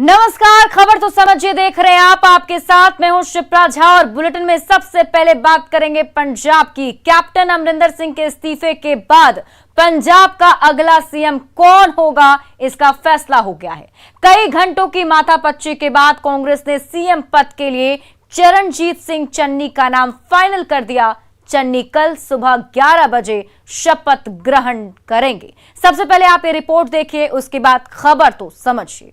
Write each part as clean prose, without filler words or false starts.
नमस्कार, खबर तो समझिए देख रहे हैं आप। आपके साथ मैं हूं शिप्रा झा और बुलेटिन में सबसे पहले बात करेंगे पंजाब की। कैप्टन अमरिंदर सिंह के इस्तीफे के बाद पंजाब का अगला सीएम कौन होगा, इसका फैसला हो गया है। कई घंटों की माथापच्ची के बाद कांग्रेस ने सीएम पद के लिए चरणजीत सिंह चन्नी का नाम फाइनल कर दिया। चन्नी कल सुबह 11 बजे शपथ ग्रहण करेंगे। सबसे पहले आप ये रिपोर्ट देखिए, उसके बाद खबर तो समझिए।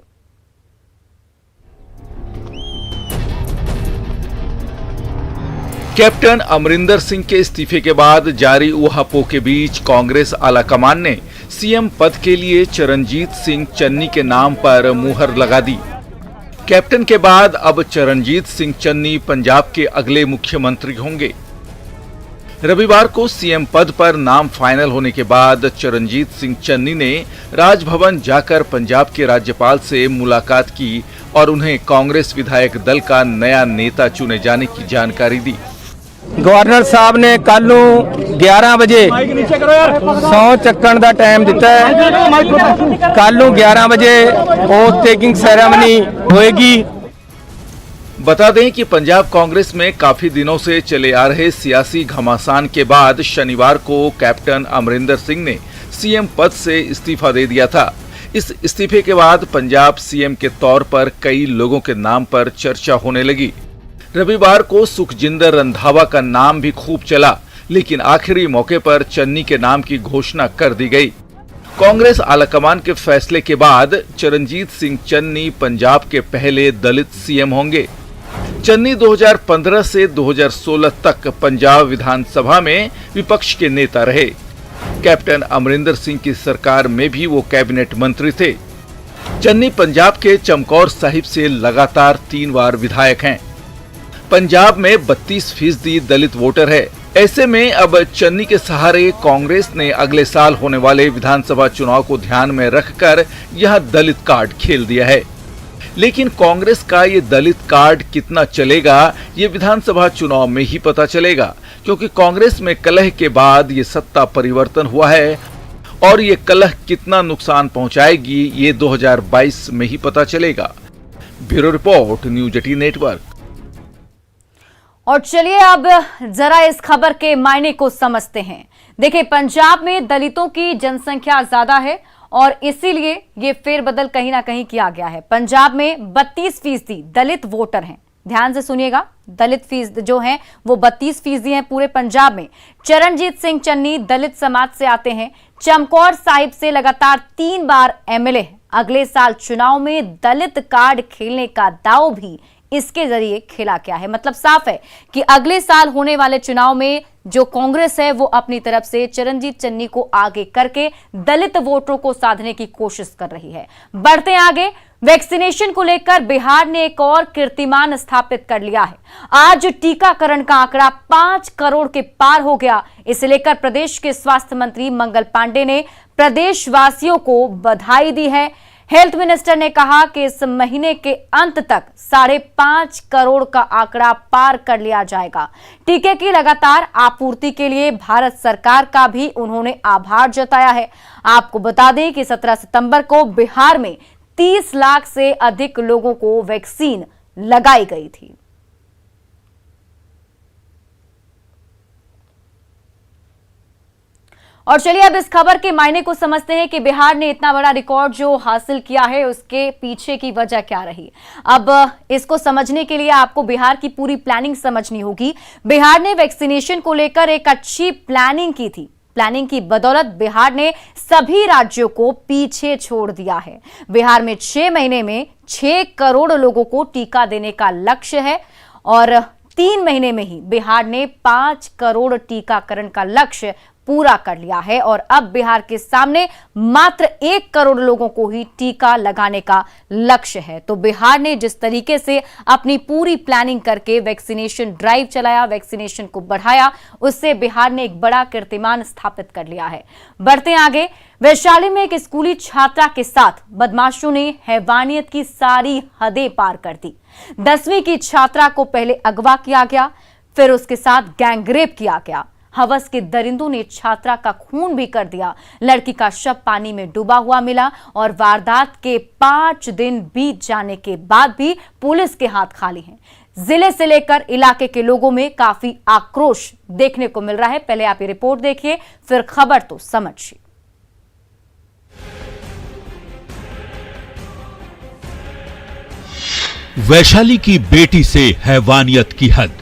कैप्टन अमरिंदर सिंह के इस्तीफे के बाद जारी ऊहापोह के बीच कांग्रेस आलाकमान ने सीएम पद के लिए चरणजीत सिंह चन्नी के नाम पर मुहर लगा दी। कैप्टन के बाद अब चरणजीत सिंह चन्नी पंजाब के अगले मुख्यमंत्री होंगे। रविवार को सीएम पद पर नाम फाइनल होने के बाद चरणजीत सिंह चन्नी ने राजभवन जाकर पंजाब के राज्यपाल से मुलाकात की और उन्हें कांग्रेस विधायक दल का नया नेता चुने जाने की जानकारी दी। गवर्नर साहब ने कल 11 बजे सौ चक्कण का टाइम दिता है। कल 11 बजे ओथ टेकिंग सेरेमनी होएगी। बता दें कि पंजाब कांग्रेस में काफी दिनों से चले आ रहे सियासी घमासान के बाद शनिवार को कैप्टन अमरिंदर सिंह ने सीएम पद से इस्तीफा दे दिया था। इस इस्तीफे के बाद पंजाब सीएम के तौर पर कई लोगों के नाम पर चर्चा होने लगी। रविवार को सुखजिंदर रंधावा का नाम भी खूब चला, लेकिन आखिरी मौके पर चन्नी के नाम की घोषणा कर दी गई। कांग्रेस आलाकमान के फैसले के बाद चरणजीत सिंह चन्नी पंजाब के पहले दलित सीएम होंगे। चन्नी 2015 से 2016 तक पंजाब विधानसभा में विपक्ष के नेता रहे। कैप्टन अमरिंदर सिंह की सरकार में भी वो कैबिनेट मंत्री थे। चन्नी पंजाब के चमकौर साहिब से लगातार 3 बार विधायक हैं। पंजाब में 32% दलित वोटर है। ऐसे में अब चन्नी के सहारे कांग्रेस ने अगले साल होने वाले विधानसभा चुनाव को ध्यान में रखकर यह दलित कार्ड खेल दिया है। लेकिन कांग्रेस का ये दलित कार्ड कितना चलेगा, ये विधानसभा चुनाव में ही पता चलेगा, क्योंकि कांग्रेस में कलह के बाद ये सत्ता परिवर्तन हुआ है और ये कलह कितना नुकसान पहुंचाएगी, ये 2022 में ही पता चलेगा। Bureau report, news 18 network. और चलिए अब जरा इस खबर के मायने को समझते हैं। देखिए, पंजाब में दलितों की जनसंख्या ज्यादा है और इसीलिए ये फेरबदल कहीं ना कहीं किया गया है। पंजाब में 32% दलित वोटर हैं। ध्यान से सुनिएगा, दलित फीसद जो हैं वो 32% हैं पूरे पंजाब में। चरणजीत सिंह चन्नी दलित समाज से आते हैं। चमकौर साहिब से लगातार 3 बार एमएलए हैं। अगले साल चुनाव में दलित कार्ड खेलने का दांव भी इसके जरिए खेला गया है। मतलब साफ है कि अगले साल होने वाले चुनाव में जो कांग्रेस है वो अपनी तरफ से चरणजीत चन्नी को आगे करके दलित वोटरों को साधने की कोशिश कर रही है। बढ़ते आगे, वैक्सीनेशन को लेकर बिहार ने एक और कीर्तिमान स्थापित कर लिया है। आज टीकाकरण का आंकड़ा 5 करोड़ के पार हो गया। इसे लेकर प्रदेश के स्वास्थ्य मंत्री मंगल पांडे ने प्रदेशवासियों को बधाई दी है। हेल्थ मिनिस्टर ने कहा कि इस महीने के अंत तक 5.5 करोड़ का आंकड़ा पार कर लिया जाएगा। टीके की लगातार आपूर्ति के लिए भारत सरकार का भी उन्होंने आभार जताया है। आपको बता दें कि 17 सितंबर को बिहार में 30 लाख से अधिक लोगों को वैक्सीन लगाई गई थी। और चलिए अब इस खबर के मायने को समझते हैं कि बिहार ने इतना बड़ा रिकॉर्ड जो हासिल किया है उसके पीछे की वजह क्या रही। अब इसको समझने के लिए आपको बिहार की पूरी प्लानिंग समझनी होगी। बिहार ने वैक्सीनेशन को लेकर एक अच्छी प्लानिंग की थी। प्लानिंग की बदौलत बिहार ने सभी राज्यों को पीछे छोड़ दिया है। बिहार में 6 महीने में 6 करोड़ लोगों को टीका देने का लक्ष्य है और 3 महीने में ही बिहार ने 5 करोड़ टीकाकरण का लक्ष्य पूरा कर लिया है और अब बिहार के सामने मात्र 1 करोड़ लोगों को ही टीका लगाने का लक्ष्य है। तो बिहार ने जिस तरीके से अपनी पूरी प्लानिंग करके वैक्सीनेशन ड्राइव चलाया, वैक्सीनेशन को बढ़ाया, उससे बिहार ने एक बड़ा कीर्तिमान स्थापित कर लिया है। बढ़ते आगे, वैशाली में एक स्कूली छात्रा के साथ बदमाशों ने हैवानियत की सारी हदें पार कर दी। 10वीं की छात्रा को पहले अगवा किया गया, फिर उसके साथ गैंगरेप किया गया। हवस के दरिंदों ने छात्रा का खून भी कर दिया। लड़की का शव पानी में डूबा हुआ मिला और वारदात के 5 दिन बीत जाने के बाद भी पुलिस के हाथ खाली हैं। जिले से लेकर इलाके के लोगों में काफी आक्रोश देखने को मिल रहा है। पहले आप ये रिपोर्ट देखिए, फिर खबर तो समझिए। वैशाली की बेटी से हैवानियत की हद।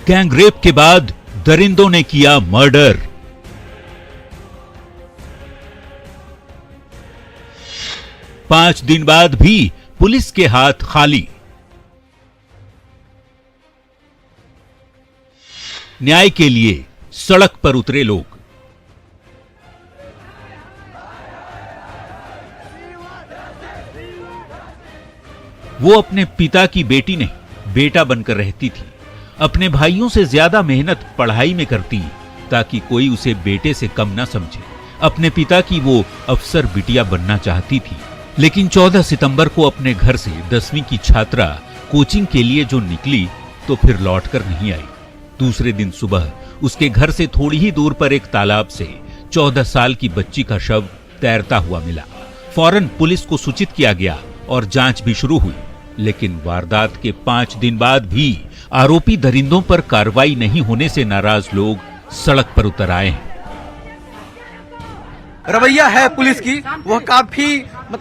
गैंगरेप के बाद दरिंदों ने किया मर्डर। पांच दिन बाद भी पुलिस के हाथ खाली। न्याय के लिए सड़क पर उतरे लोग। वो अपने पिता की बेटी नहीं, बेटा बनकर रहती थी। अपने भाइयों से ज्यादा मेहनत पढ़ाई में करती ताकि कोई उसे बेटे से कम ना समझे। अपने पिता की वो अफसर बिटिया बनना चाहती थी, लेकिन 14 सितंबर को अपने घर से 10वीं की छात्रा कोचिंग के लिए जो निकली तो फिर लौटकर नहीं आई। दूसरे दिन सुबह उसके घर से थोड़ी ही दूर पर एक तालाब से 14 साल की बच्ची का शव तैरता हुआ मिला। फौरन पुलिस को सूचित किया गया और जांच भी शुरू हुई, लेकिन वारदात के 5 दिन बाद भी आरोपी दरिंदों पर कार्रवाई नहीं होने से नाराज लोग सड़क पर उतर आए हैं। रवैया है पुलिस की वह काफी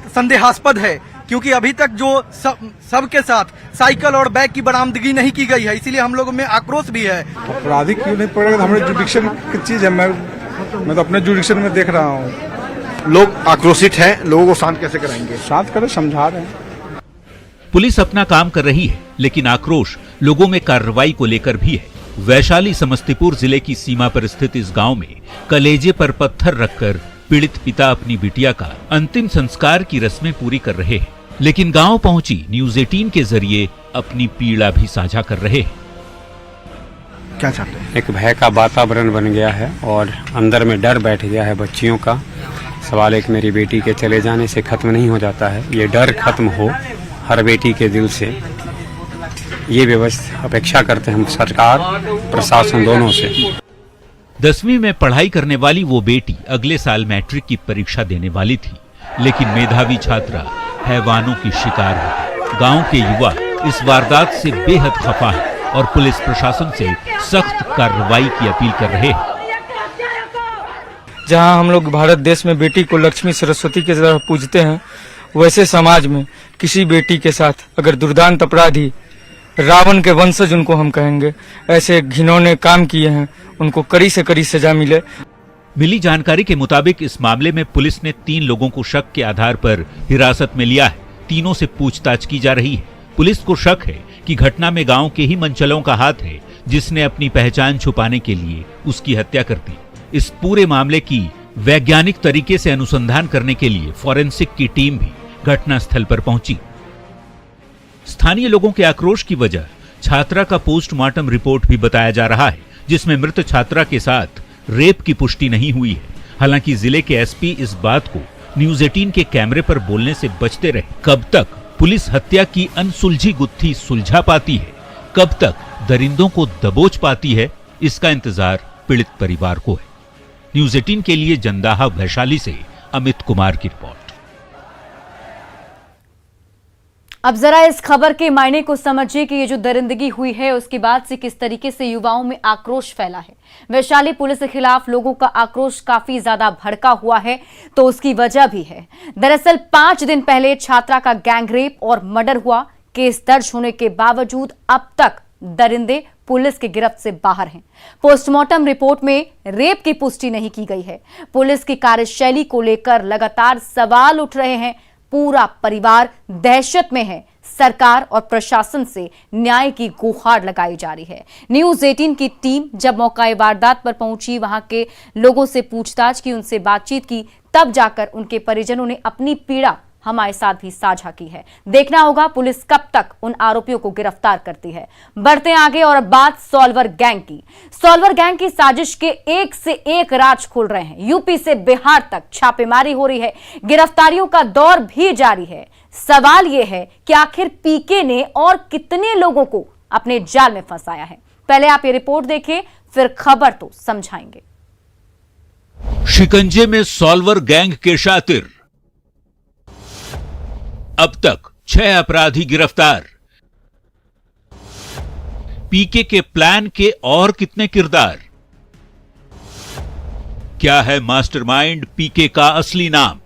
संदेहास्पद है, क्योंकि अभी तक जो सबके साथ साइकिल और बैग की बरामदगी नहीं की गई है, इसीलिए हम लोगों में आक्रोश भी है। आपराधिक क्यों नहीं पड़ेगा? हमारे जुडिक्शन की चीज है। मैं तो अपने जुडिक्शन में देख रहा हूँ। लोग आक्रोशित हैं, लोगों को शांत कैसे कराएंगे? शांत करें, समझा रहे हैं। पुलिस अपना काम कर रही है, लेकिन आक्रोश लोगों में कार्रवाई को लेकर भी है। वैशाली समस्तीपुर जिले की सीमा पर स्थित इस गांव में कलेजे पर पत्थर रखकर पीड़ित पिता अपनी बिटिया का अंतिम संस्कार की रस्में पूरी कर रहे हैं, लेकिन गांव पहुंची न्यूज़ 18 के जरिए अपनी पीड़ा भी साझा कर रहे हैं। क्या चाहते हैं? एक भय का वातावरण बन गया है और अंदर में डर बैठ गया है बच्चियों का। सवाल एक मेरी बेटी के चले जाने से खत्म नहीं हो जाता है, ये डर खत्म हो हर बेटी के दिल से, ये व्यवस्था अपेक्षा करते हैं हम सरकार प्रशासन दोनों से। 10वीं में पढ़ाई करने वाली वो बेटी अगले साल मैट्रिक की परीक्षा देने वाली थी, लेकिन मेधावी छात्रा हैवानों की शिकार हो। गांव के युवा इस वारदात से बेहद खफा है और पुलिस प्रशासन से सख्त कार्रवाई की अपील कर रहे हैं। जहां हम लोग भारत देश में बेटी को लक्ष्मी सरस्वती की तरह पूजते हैं, वैसे समाज में किसी बेटी के साथ अगर दुर्दांत अपराधी, रावण के वंशज उनको हम कहेंगे, ऐसे घिनौने काम किए हैं, उनको कड़ी से कड़ी सजा मिले। मिली जानकारी के मुताबिक इस मामले में पुलिस ने 3 लोगों को शक के आधार पर हिरासत में लिया है। तीनों से पूछताछ की जा रही है। पुलिस को शक है कि घटना में गांव के ही मंचलों का हाथ है, जिसने अपनी पहचान छुपाने के लिए उसकी हत्या कर दी। इस पूरे मामले की वैज्ञानिक तरीके से अनुसंधान करने के लिए फॉरेंसिक की टीम भी घटनास्थल पर पहुंची। स्थानीय लोगों के आक्रोश की वजह छात्रा का पोस्टमार्टम रिपोर्ट भी बताया जा रहा है, जिसमें मृत छात्रा के साथ रेप की पुष्टि नहीं हुई है। हालांकि जिले के एसपी इस बात को न्यूज़ 18 के कैमरे पर बोलने से बचते रहे। कब तक पुलिस हत्या की अनसुलझी गुत्थी सुलझा पाती है, कब तक दरिंदों को दबोच पाती है, इसका इंतजार पीड़ित परिवार को है। न्यूज़ 18 के लिए जंदाहा वैशाली से अमित कुमार की रिपोर्ट। अब जरा इस खबर के मायने को समझिए कि ये जो दरिंदगी हुई है उसके बाद से किस तरीके से युवाओं में आक्रोश फैला है। वैशाली पुलिस के खिलाफ लोगों का आक्रोश काफी ज्यादा भड़का हुआ है, तो उसकी वजह भी है। दरअसल 5 दिन पहले छात्रा का गैंगरेप और मर्डर हुआ। केस दर्ज होने के बावजूद अब तक दरिंदे पुलिस की गिरफ्त से बाहर हैं। पोस्टमार्टम रिपोर्ट में रेप की पुष्टि नहीं की गई है। पुलिस की कार्यशैली को लेकर लगातार सवाल उठ रहे हैं। पूरा परिवार दहशत में है। सरकार और प्रशासन से न्याय की गुहार लगाई जा रही है। न्यूज़ 18 की टीम जब मौका वारदात पर पहुंची, वहां के लोगों से पूछताछ की, उनसे बातचीत की, तब जाकर उनके परिजनों ने अपनी पीड़ा हमारे साथ भी साझा की है। देखना होगा पुलिस कब तक उन आरोपियों को गिरफ्तार करती है। बढ़ते हैं आगे और बात सॉल्वर गैंग की। सॉल्वर गैंग की साजिश के एक से एक राज खुल रहे हैं। यूपी से बिहार तक छापेमारी हो रही है, गिरफ्तारियों का दौर भी जारी है। सवाल यह है कि आखिर पीके ने और कितने लोगों को अपने जाल में फंसाया है। पहले आप ये रिपोर्ट देखिए, फिर खबर तो समझाएंगे। शिकंजे में सॉल्वर गैंग के शातिर, अब तक 6 अपराधी गिरफ्तार। पीके के प्लान के और कितने किरदार? क्या है मास्टरमाइंड पीके का असली नाम?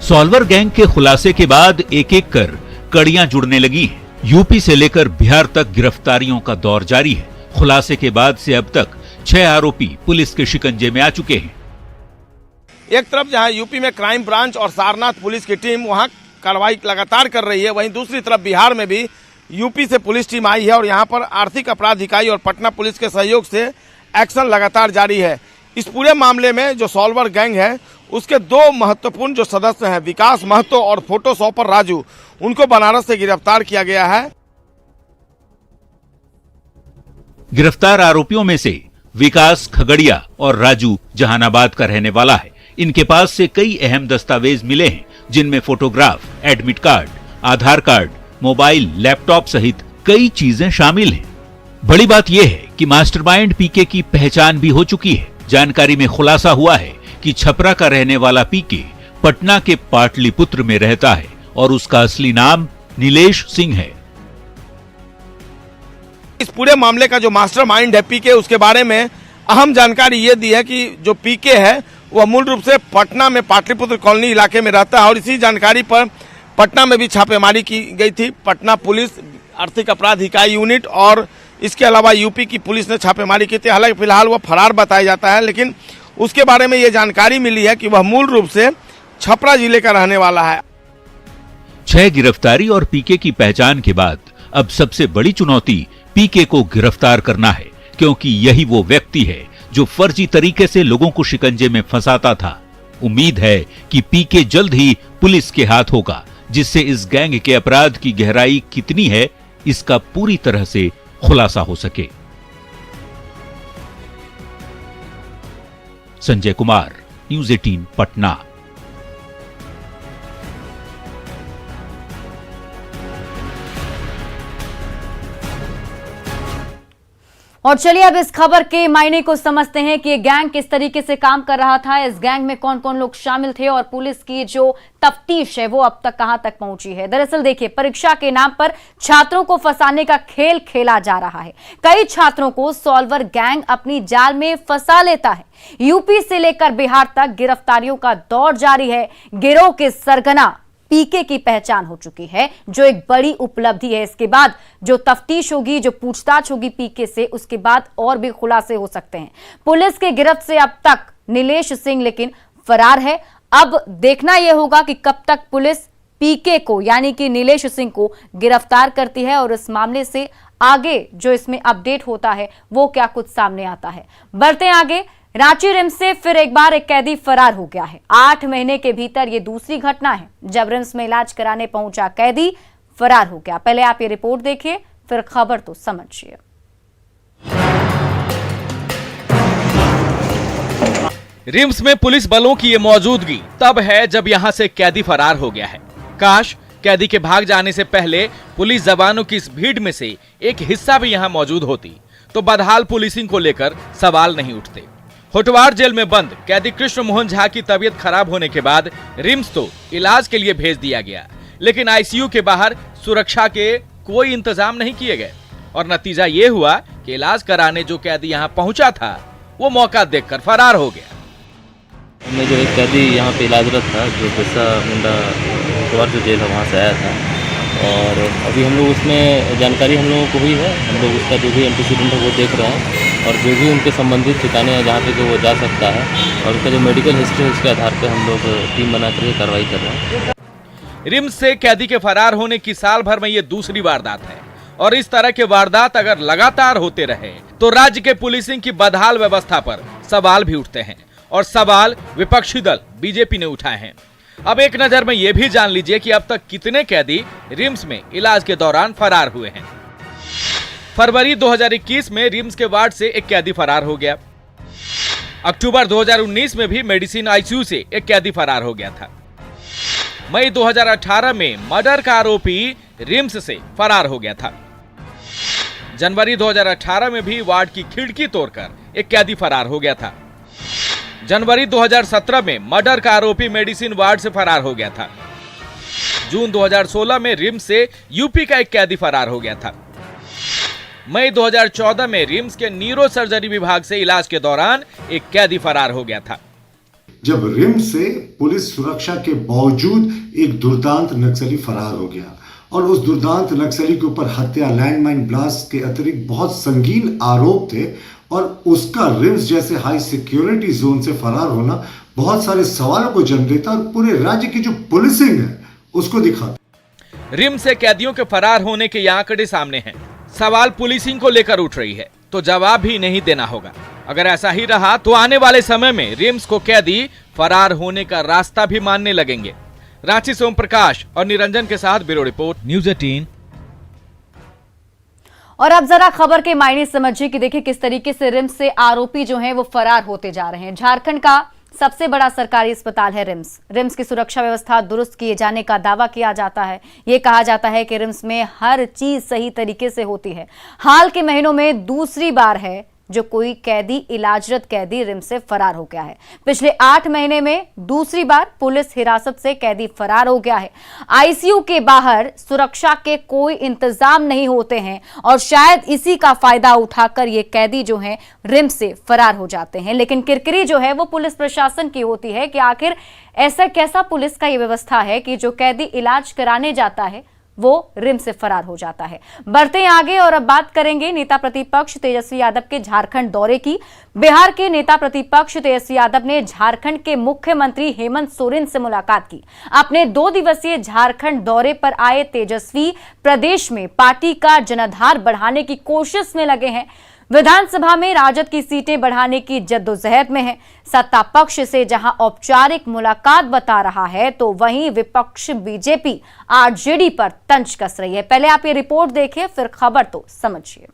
सॉल्वर गैंग के खुलासे के बाद एक एक कर कड़ियां जुड़ने लगी हैं। यूपी से लेकर बिहार तक गिरफ्तारियों का दौर जारी है। खुलासे के बाद से अब तक 6 आरोपी पुलिस के शिकंजे में आ चुके हैं। एक तरफ जहां यूपी में क्राइम ब्रांच और सारनाथ पुलिस की टीम वहां कार्रवाई लगातार कर रही है, वहीं दूसरी तरफ बिहार में भी यूपी से पुलिस टीम आई है और यहां पर आर्थिक अपराध इकाई और पटना पुलिस के सहयोग से एक्शन लगातार जारी है। इस पूरे मामले में जो सॉल्वर गैंग है उसके 2 महत्वपूर्ण जो सदस्य हैं, विकास महतो और फोटोशॉपर राजू, उनको बनारस से गिरफ्तार किया गया है। गिरफ्तार आरोपियों में से विकास खगड़िया और राजू जहानाबाद का रहने वाला है। इनके पास से कई अहम दस्तावेज मिले हैं, जिनमें फोटोग्राफ, एडमिट कार्ड, आधार कार्ड, मोबाइल, लैपटॉप सहित कई चीजें शामिल हैं। बड़ी बात यह है कि मास्टरमाइंड पीके की पहचान भी हो चुकी है। जानकारी में खुलासा हुआ है कि छपरा का रहने वाला पीके पटना के पाटलिपुत्र में रहता है और उसका असली नाम नीलेश सिंह है। इस पूरे मामले का जो मास्टरमाइंड है पीके, उसके बारे में अहम जानकारी ये दी है कि जो पीके है वह मूल रूप से पटना में पाटलिपुत्र कॉलोनी इलाके में रहता है और इसी जानकारी पर पटना में भी छापेमारी की गई थी। पटना पुलिस आर्थिक अपराध इकाई यूनिट और इसके अलावा यूपी की पुलिस ने छापेमारी की थी। हालांकि फिलहाल वह फरार बताया जाता है, लेकिन उसके बारे में यह जानकारी मिली है कि वह मूल रूप से छपरा जिले का रहने वाला है। 6 गिरफ्तारी और पीके की पहचान के बाद अब सबसे बड़ी चुनौती पीके को गिरफ्तार करना है, क्योंकि यही वो व्यक्ति है जो फर्जी तरीके से लोगों को शिकंजे में फंसाता था। उम्मीद है कि पीके जल्द ही पुलिस के हाथ होगा, जिससे इस गैंग के अपराध की गहराई कितनी है इसका पूरी तरह से खुलासा हो सके। संजय कुमार, न्यूज़ 18 पटना। और चलिए अब इस खबर के मायने को समझते हैं कि ये गैंग किस तरीके से काम कर रहा था, इस गैंग में कौन कौन लोग शामिल थे और पुलिस की जो तफ्तीश है वो अब तक कहां तक पहुंची है। दरअसल देखिए, परीक्षा के नाम पर छात्रों को फंसाने का खेल खेला जा रहा है। कई छात्रों को सॉल्वर गैंग अपनी जाल में फंसा लेता है। यूपी से लेकर बिहार तक गिरफ्तारियों का दौर जारी है। गिरोह के सरगना पीके की पहचान हो चुकी है, जो एक बड़ी उपलब्धि है। इसके बाद जो तफ्तीश होगी, जो पूछताछ होगी पीके से, उसके बाद और भी खुलासे हो सकते हैं। पुलिस के गिरफ्त से अब तक नीलेश सिंह लेकिन फरार है। अब देखना यह होगा कि कब तक पुलिस पीके को यानी कि नीलेश सिंह को गिरफ्तार करती है और इस मामले से आगे जो इसमें अपडेट होता है वो क्या कुछ सामने आता है। बढ़ते आगे, रांची रिम्स से फिर एक बार एक कैदी फरार हो गया है। 8 महीने के भीतर ये दूसरी घटना है जब रिम्स में इलाज कराने पहुंचा कैदी फरार हो गया। पहले आप ये रिपोर्ट देखिए, फिर खबर तो समझिए। रिम्स में पुलिस बलों की ये मौजूदगी तब है जब यहां से कैदी फरार हो गया है। काश कैदी के भाग जाने से पहले पुलिस जवानों की इस भीड़ में से एक हिस्सा भी यहां मौजूद होती तो बदहाल पुलिसिंग को लेकर सवाल नहीं उठते। होटवार जेल में बंद कैदी कृष्ण मोहन झा की तबीयत खराब होने के बाद रिम्स तो इलाज के लिए भेज दिया गया, लेकिन आईसीयू के बाहर सुरक्षा के कोई इंतजाम नहीं किए गए और नतीजा ये हुआ कि इलाज कराने जो कैदी यहाँ पहुंचा था वो मौका देखकर फरार हो गया। मैं जो एक कैदी यहाँ पे इलाजरत था, जो बिरसा मुंडा होटवार जो जेल है वहाँ से आया था, और अभी हम लोग उसमें जानकारी हम लोगों को हुई है। हम लोग उसका जो भी एंटीसीडेंट है वो देख रहे हैं और जो भी उनके संबंधित ठिकाने हैं जहाँ पे कि वो जा सकता है और उसका जो मेडिकल हिस्ट्री है उसके आधार पे हम लोग टीम बनाकर ये कार्रवाई कर रहे हैं। रिम्स से कैदी के फरार होने की साल भर में ये दूसरी वारदात है और इस तरह के वारदात अगर लगातार होते रहे तो राज्य के पुलिसिंग की बदहाल व्यवस्था पर सवाल भी उठते हैं और सवाल विपक्षी दल बीजेपी ने उठाए हैं। अब एक नजर में ये भी जान लीजिए कि अब तक कितने कैदी रिम्स में इलाज के दौरान फरार हुए हैं। फरवरी 2021 में रिम्स के वार्ड से एक कैदी फरार हो गया। अक्टूबर 2019 में भी मेडिसिन आईसीयू से एक कैदी फरार हो गया था। मई 2018 में मर्डर का आरोपी रिम्स से फरार हो गया था। जनवरी 2018 में भी वार्ड की खिड़की तोड़कर एक कैदी फरार हो गया था। जनवरी 2017 में मर्डर का आरोपी मेडिसिन वार्ड से फरार हो गया था। जून 2016 में रिम्स से यूपी का एक कैदी फरार हो गया था। मई 2014 में रिम्स के न्यूरो सर्जरी विभाग से इलाज के दौरान एक कैदी फरार हो गया था। जब रिम्स से पुलिस सुरक्षा के बावजूद एक दुर्दांत नक्सली फरार हो गया और उस दुर्दांत नक्सली के ऊपर हत्या, लैंडमाइन ब्लास्ट के अतिरिक्त बहुत संगीन आरोप थे और उसका रिम्स जैसे हाई सिक्योरिटी जोन से फरार होना बहुत सारे सवालों को जन्म देता और पूरे राज्य की जो पुलिसिंग है उसको दिखाता। रिम्स से कैदियों के फरार होने के ये आंकड़े सामने हैं। सवाल पुलिसिंग को लेकर उठ रही है तो जवाब भी नहीं देना होगा। अगर ऐसा ही रहा तो आने वाले समय में रिम्स को कैदी फरार होने का रास्ता भी मानने लगेंगे। रांची से ओम प्रकाश और निरंजन के साथ ब्यूरो रिपोर्ट, न्यूज़ 18। और अब जरा खबर के मायने समझिए कि देखिए किस तरीके से रिम्स से आरोपी जो हैं वो फरार होते जा रहे हैं। झारखंड का सबसे बड़ा सरकारी अस्पताल है रिम्स। रिम्स की सुरक्षा व्यवस्था दुरुस्त किए जाने का दावा किया जाता है। ये कहा जाता है कि रिम्स में हर चीज सही तरीके से होती है। हाल के महीनों में दूसरी बार है जो कोई कैदी, इलाजरत कैदी रिम्स से फरार हो गया है। पिछले 8 महीने में दूसरी बार पुलिस हिरासत से कैदी फरार हो गया है। आईसीयू के बाहर सुरक्षा के कोई इंतजाम नहीं होते हैं और शायद इसी का फायदा उठाकर ये कैदी जो हैं रिम्स से फरार हो जाते हैं। लेकिन किरकिरी जो है वो पुलिस प्रशासन की होती है कि आखिर ऐसा कैसा पुलिस का ये व्यवस्था है कि जो कैदी इलाज कराने जाता है वो रिम्स से फरार हो जाता है। बढ़ते हैं आगे और अब बात करेंगे नेता प्रतिपक्ष तेजस्वी यादव के झारखंड दौरे की। बिहार के नेता प्रतिपक्ष तेजस्वी यादव ने झारखंड के मुख्यमंत्री हेमंत सोरेन से मुलाकात की। अपने 2 दिवसीय झारखंड दौरे पर आए तेजस्वी प्रदेश में पार्टी का जनाधार बढ़ाने की कोशिश में लगे हैं। विधानसभा में राजद की सीटें बढ़ाने की जद्दोजहद में है। सत्ता पक्ष से जहां औपचारिक मुलाकात बता रहा है तो वहीं विपक्ष बीजेपी आरजेडी पर तंज कस रही है। पहले आप ये रिपोर्ट देखिए, फिर खबर तो समझिए।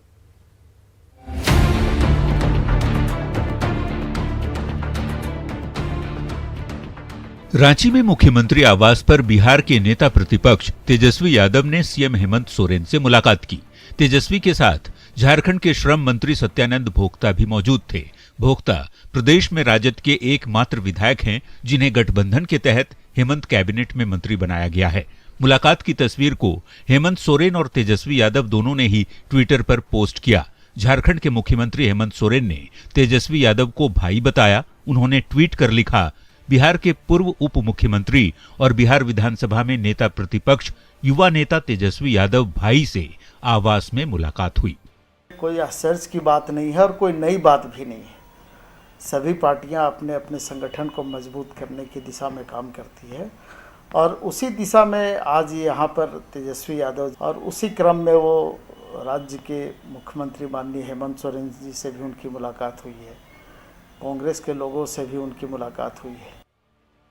रांची में मुख्यमंत्री आवास पर बिहार के नेता प्रतिपक्ष तेजस्वी यादव ने सीएम हेमंत सोरेन से मुलाकात की। तेजस्वी के साथ झारखंड के श्रम मंत्री सत्यानंद भोक्ता भी मौजूद थे। भोक्ता प्रदेश में राजद के एकमात्र विधायक हैं जिन्हें गठबंधन के तहत हेमंत कैबिनेट में मंत्री बनाया गया है। मुलाकात की तस्वीर को हेमंत सोरेन और तेजस्वी यादव दोनों ने ही ट्विटर पर पोस्ट किया। झारखंड के मुख्यमंत्री हेमंत सोरेन ने तेजस्वी यादव को भाई बताया। उन्होंने ट्वीट कर लिखा, बिहार के पूर्व उप मुख्यमंत्री और बिहार विधानसभा में नेता प्रतिपक्ष युवा नेता तेजस्वी यादव भाई से आवास में मुलाकात हुई। कोई आश्चर्य की बात नहीं है और कोई नई बात भी नहीं है। सभी पार्टियां अपने अपने संगठन को मजबूत करने की दिशा में काम करती है और उसी दिशा में आज यहाँ पर तेजस्वी यादव और उसी क्रम में वो राज्य के मुख्यमंत्री माननीय हेमंत सोरेन जी से भी उनकी मुलाकात हुई है। कांग्रेस के लोगों से भी उनकी मुलाकात हुई है।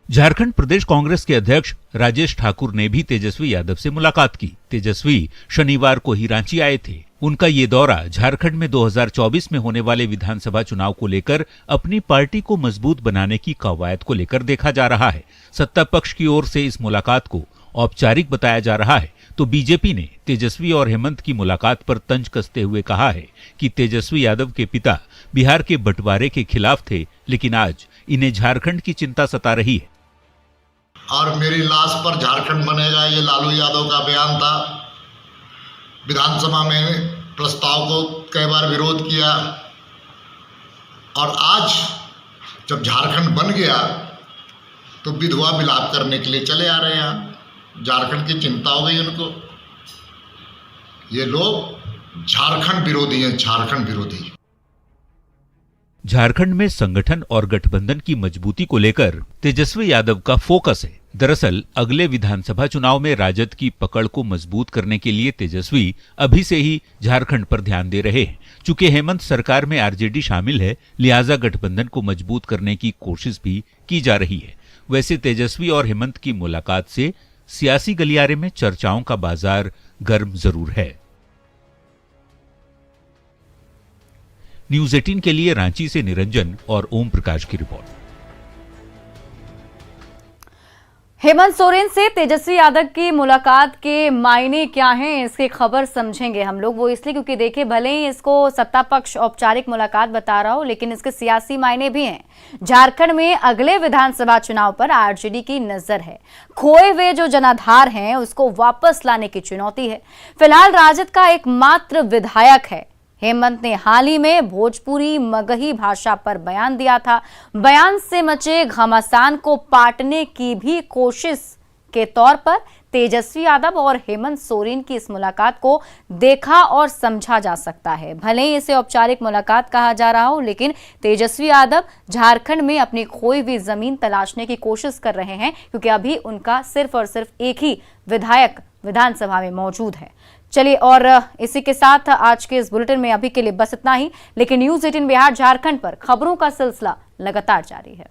झारखंड प्रदेश कांग्रेस के अध्यक्ष राजेश ठाकुर ने भी तेजस्वी यादव से मुलाकात की। तेजस्वी शनिवार को ही रांची आए थे। उनका ये दौरा झारखंड में 2024 में होने वाले विधानसभा चुनाव को लेकर अपनी पार्टी को मजबूत बनाने की कवायद को लेकर देखा जा रहा है। सत्ता पक्ष की ओर से इस मुलाकात को औपचारिक बताया जा रहा है तो बीजेपी ने तेजस्वी और हेमंत की मुलाकात पर तंज कसते हुए कहा है कि तेजस्वी यादव के पिता बिहार के बंटवारे के खिलाफ थे, लेकिन आज इन्हें झारखंड की चिंता सता रही है। और मेरी लाश पर झारखंड बनेगा, ये लालू यादव का बयान था। विधानसभा में प्रस्ताव को कई बार विरोध किया और आज जब झारखंड बन गया तो विधवा विलाप करने के लिए चले आ रहे हैं। झारखंड की चिंता हो गई उनको। ये लोग झारखंड विरोधी हैं, झारखंड विरोधी। झारखंड में संगठन और गठबंधन की मजबूती को लेकर तेजस्वी यादव का फोकस है। दरअसल अगले विधानसभा चुनाव में राजद की पकड़ को मजबूत करने के लिए तेजस्वी अभी से ही झारखंड पर ध्यान दे रहे हैं। चूंकि हेमंत सरकार में आरजेडी शामिल है, लिहाजा गठबंधन को मजबूत करने की कोशिश भी की जा रही है। वैसे तेजस्वी और हेमंत की मुलाकात से सियासी गलियारे में चर्चाओं का बाजार गर्म जरूर है। न्यूज 18 के लिए रांची से निरंजन और ओम प्रकाश की रिपोर्ट। हेमंत सोरेन से तेजस्वी यादव की मुलाकात के मायने क्या हैं, इसकी खबर समझेंगे हम लोग। वो इसलिए क्योंकि देखिए, भले ही इसको सत्ता पक्ष औपचारिक मुलाकात बता रहा हो, लेकिन इसके सियासी मायने भी हैं। झारखंड में अगले विधानसभा चुनाव पर आरजेडी की नजर है। खोए हुए जो जनाधार हैं उसको वापस लाने की चुनौती है। फिलहाल राजद का एकमात्र विधायक है। हेमंत ने हाल ही में भोजपुरी मगही भाषा पर बयान दिया था। बयान से मचे घमासान को पाटने की भी कोशिश के तौर पर तेजस्वी यादव और हेमंत सोरेन की इस मुलाकात को देखा और समझा जा सकता है। भले ही इसे औपचारिक मुलाकात कहा जा रहा हो, लेकिन तेजस्वी यादव झारखंड में अपनी खोई हुई जमीन तलाशने की कोशिश कर रहे हैं, क्योंकि अभी उनका सिर्फ और सिर्फ एक ही विधायक विधानसभा में मौजूद है। चलिए, और इसी के साथ आज के इस बुलेटिन में अभी के लिए बस इतना ही। लेकिन न्यूज 18 बिहार झारखंड पर खबरों का सिलसिला लगातार जारी है।